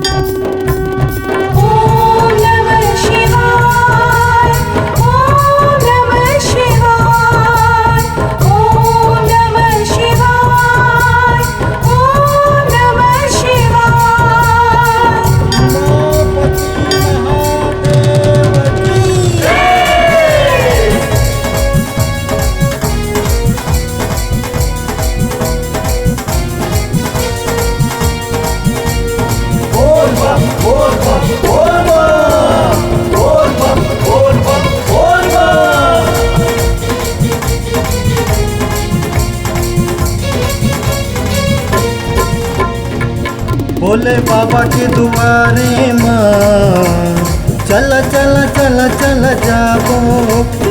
ओम नमः शिवाय ओम नमः शिवाय ओम नमः शिवाय ओम नमः शिवाय। भोले बाबा के दुआरे माँ चल चल चल चल जाबो।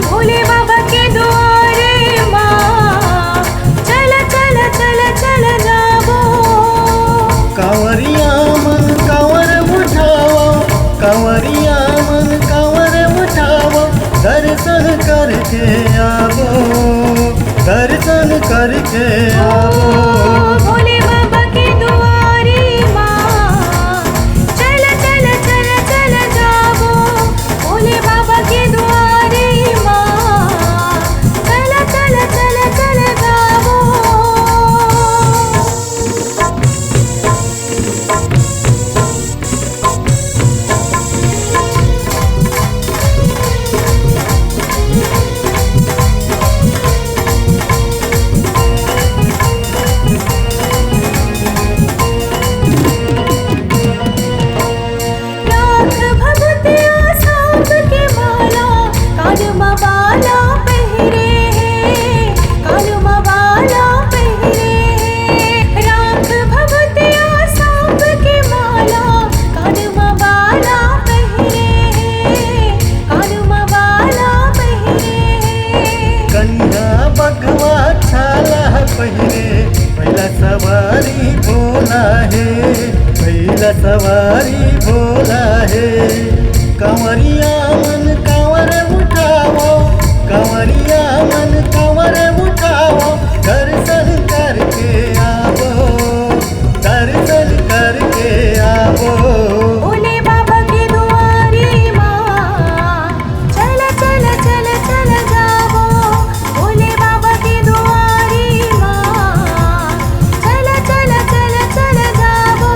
भोले बाबा के द्वारे माँ चल चल चल चल जाबो। कांवरिया मन कांवर उठाओ, कांवरिया मन कांवर उठाओ, दर्शन करके आवो, दर्शन करके आवो। भोले बाबा के द्वारे माँ चल चल चल चल जाबो। भोले बाबा के द्वारे माँ चल चल चल चल जाबो। लाख भगतिया सांप के माला कालमा वाला पहरे हैं, कालमा वाला पहरे हैं। लाख भगतिया सांप के माला कालमा वाला पहरे हैं, कालमा वाला पहरे हैं। कन्या बगवा छाला पहिरे, पहला सवारी भोला है, पहला सवारी भोला है। कांवरिया मन कांवर उठाओ, कांवरिया मन कांवर उठाओ, दर्शन करके आवो, दर्शन करके आवो। भोले बाबा के द्वारे माँ चल चल चल चल जाबो। भोले बाबा के द्वारे माँ चल चल चल चल जाबो।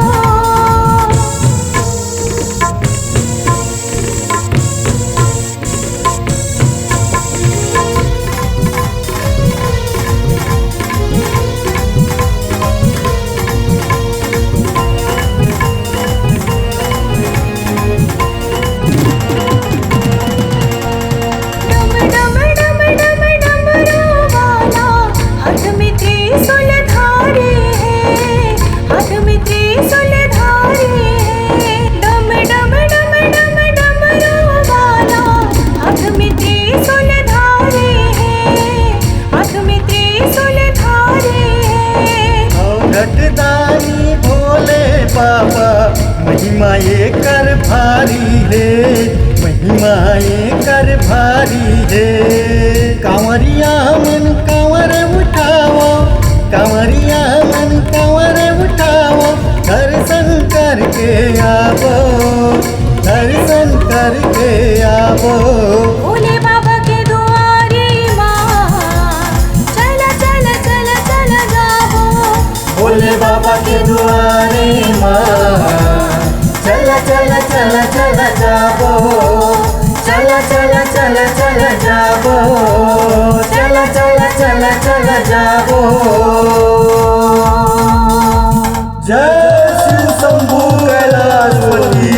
डम डम डम डम डमरू वाला हाथ में त्रिशूल धारे हैं, हाथ में त्रिशूल धारे हैं। डम डम डम डम डमरू वाला हाथ में त्रिशूल धारे हैं, हाथ में त्रिशूल धारे हैं। घटदानी भोले बाबा महिमा ये कर भारी है, महिमा ये कर भारी है। कांवरिया मन कांवर उठाओ, कांवरिया मन कांवर उठाओ, दर्शन करके आवो, दर्शन करके आवो। भोले बाबा के द्वारे माँ चल चल चल चल जाबो। भोले बाबा के दुआरे माँ चल चल चल चल जाबो, चल चल चल चल जाबो, चल चल चल चल जाबो। जय श्री शंभू कैलाशपति।